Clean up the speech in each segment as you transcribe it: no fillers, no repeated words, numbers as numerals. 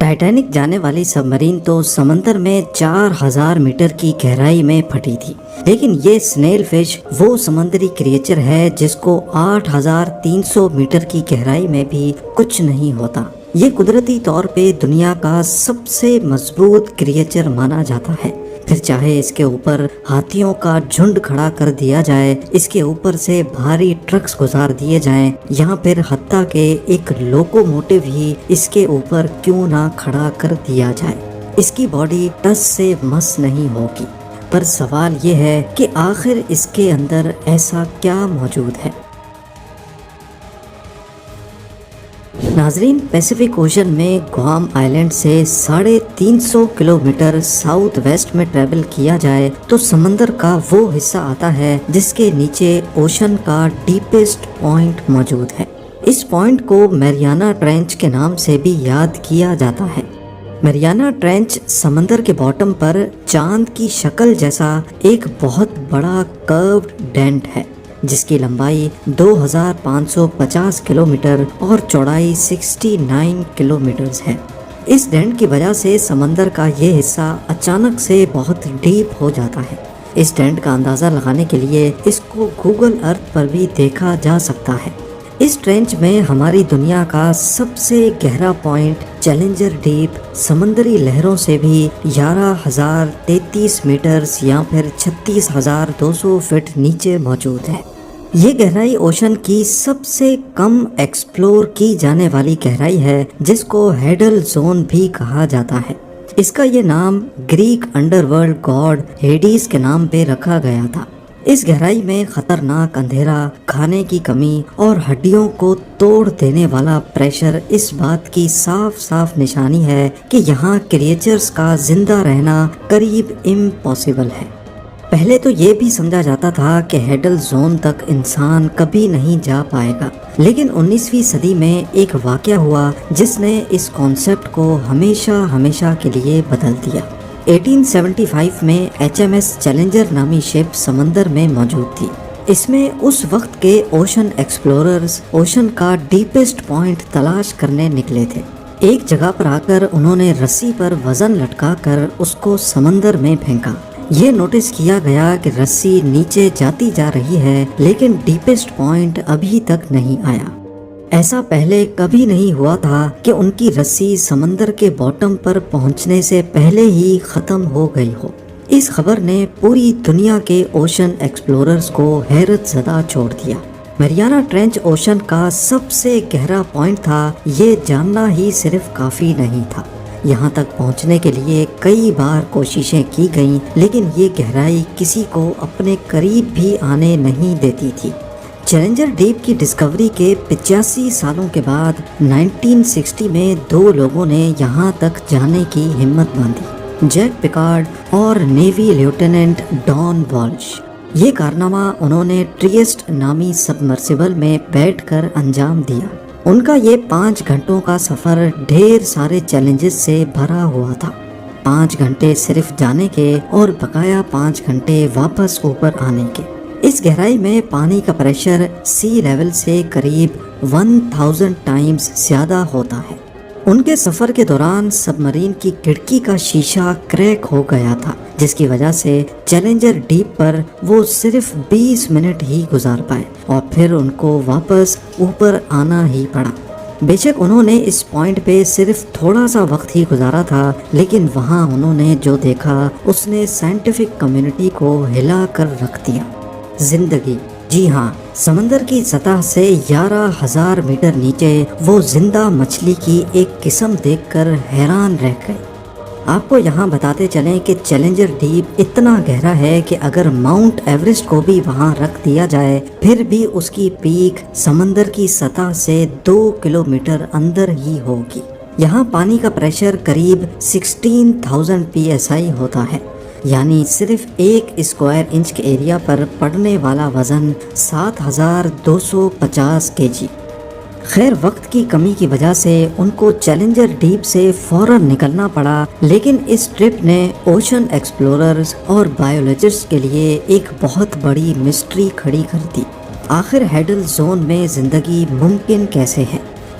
Titanic جانے والی سب Marine تو سمندر میں 4000 میٹر کی گہرائی میں پھٹی تھی، لیکن یہ سنیل فش وہ سمندری کریچر ہے جس کو 8300 میٹر کی گہرائی میں بھی کچھ نہیں ہوتا۔ یہ قدرتی طور پہ دنیا کا سب سے مضبوط کریچر مانا جاتا ہے، پھر چاہے اس کے اوپر ہاتھیوں کا جھنڈ کھڑا کر دیا جائے، اس کے اوپر سے بھاری ٹرکس گزار دیے جائیں، یا پھر حتیٰ کہ ایک لوکوموٹیو ہی اس کے اوپر کیوں نہ کھڑا کر دیا جائے، اس کی باڈی ٹس سے مس نہیں ہوگی۔ پر سوال یہ ہے کہ آخر اس کے اندر ایسا کیا موجود ہے؟ ناظرین، پیسیفک اوشن میں گوام آئلینڈ سے 350 کلومیٹر ساؤتھ ویسٹ میں ٹریول کیا جائے تو سمندر کا وہ حصہ آتا ہے جس کے نیچے اوشن کا ڈیپسٹ پوائنٹ موجود ہے۔ اس پوائنٹ کو میریانا ٹرینچ کے نام سے بھی یاد کیا جاتا ہے۔ میریانا ٹرینچ سمندر کے باٹم پر چاند کی شکل جیسا ایک بہت بڑا کروڈ ڈینٹ ہے جس کی لمبائی 2550 کلومیٹر اور چوڑائی 69 کلومیٹرز ہے۔ اس ڈینٹ کی وجہ سے سمندر کا یہ حصہ اچانک سے بہت ڈیپ ہو جاتا ہے۔ اس ڈینٹ کا اندازہ لگانے کے لیے اس کو گوگل ارتھ پر بھی دیکھا جا سکتا ہے۔ اس ٹرینچ میں ہماری دنیا کا سب سے گہرا پوائنٹ چیلنجر ڈیپ سمندری لہروں سے بھی 11033 میٹرز یا پھر 36200 فٹ نیچے موجود ہے۔ یہ گہرائی اوشن کی سب سے کم ایکسپلور کی جانے والی گہرائی ہے جس کو ہیڈل زون بھی کہا جاتا ہے۔ اس کا یہ نام گریک انڈر ورلڈ گاڈ ہیڈیز کے نام پہ رکھا گیا تھا۔ اس گہرائی میں خطرناک اندھیرا، کھانے کی کمی اور ہڈیوں کو توڑ دینے والا پریشر اس بات کی صاف صاف نشانی ہے کہ یہاں کریچرز کا زندہ رہنا قریب امپاسبل ہے۔ پہلے تو یہ بھی سمجھا جاتا تھا کہ ہیڈل زون تک انسان کبھی نہیں جا پائے گا، لیکن 19ویں صدی میں ایک واقعہ ہوا جس نے اس کانسیپٹ کو ہمیشہ کے لیے بدل دیا۔ 1875 میں HMS چیلنجر نامی شپ سمندر میں موجود تھی۔ اس میں اس وقت کے اوشن ایکسپلوررز اوشن کا ڈیپسٹ پوائنٹ تلاش کرنے نکلے تھے۔ ایک جگہ پر آ کر انہوں نے رسی پر وزن لٹکا کر اس کو سمندر میں پھینکا۔ یہ نوٹس کیا گیا کہ رسی نیچے جاتی جا رہی ہے لیکن ڈیپسٹ پوائنٹ ابھی تک نہیں آیا۔ ایسا پہلے کبھی نہیں ہوا تھا کہ ان کی رسی سمندر کے باٹم پر پہنچنے سے پہلے ہی ختم ہو گئی ہو۔ اس خبر نے پوری دنیا کے اوشن ایکسپلوررز کو حیرت زدہ چھوڑ دیا۔ میریانا ٹرینچ اوشن کا سب سے گہرا پوائنٹ تھا، یہ جاننا ہی صرف کافی نہیں تھا۔ یہاں تک پہنچنے کے لیے کئی بار کوششیں کی گئیں لیکن یہ گہرائی کسی کو اپنے قریب بھی آنے نہیں دیتی تھی۔ چیلنجر ڈیپ کی ڈسکوری کے 85 سالوں کے بعد 1960 میں 2 لوگوں نے یہاں تک جانے کی ہمت باندھی، جیک پیکارڈ اور نیوی لیوٹیننٹ ڈان والش۔ یہ کارنامہ انہوں نے ٹریسٹ نامی سبمرسیبل میں بیٹھ کر انجام دیا۔ ان کا یہ 5 گھنٹوں کا سفر ڈھیر سارے چیلنجز سے بھرا ہوا تھا۔ 5 گھنٹے صرف جانے کے اور بقایا 5 گھنٹے واپس اوپر آنے کے۔ اس گہرائی میں پانی کا پریشر سی لیول سے قریب 1000 ٹائمز زیادہ ہوتا ہے۔ ان کے سفر کے دوران سب مرین کی کھڑکی کا شیشہ کریک ہو گیا تھا جس کی وجہ سے چیلنجر ڈیپ پر وہ صرف 20 منٹ ہی گزار پائے اور پھر ان کو واپس اوپر آنا ہی پڑا۔ بے شک انہوں نے اس پوائنٹ پہ صرف تھوڑا سا وقت ہی گزارا تھا لیکن وہاں انہوں نے جو دیکھا اس نے سائنٹیفک کمیونٹی کو ہلا کر رکھ دیا۔ زندگی، جی ہاں، سمندر کی سطح سے 11000 میٹر نیچے وہ زندہ مچھلی کی ایک قسم دیکھ کر حیران رہ گئے۔ آپ کو یہاں بتاتے چلیں کہ چیلنجر ڈیپ اتنا گہرا ہے کہ اگر ماؤنٹ ایوریسٹ کو بھی وہاں رکھ دیا جائے پھر بھی اس کی پیک سمندر کی سطح سے 2 کلومیٹر اندر ہی ہوگی۔ یہاں پانی کا پریشر قریب 16,000 PSI ہوتا ہے، یعنی صرف 1 اسکوائر انچ کے ایریا پر پڑنے والا وزن 7250 kg۔ خیر وقت کی کمی کی وجہ سے ان کو چیلنجر ڈیپ سے فوراً نکلنا پڑا، لیکن اس ٹرپ نے اوشن ایکسپلوررز اور بایولوجسٹ کے لیے ایک بہت بڑی مسٹری کھڑی کر دی۔ آخر ہیڈل زون میں زندگی ممکن کیسے ہے؟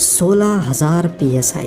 16,000 PSI,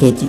kg।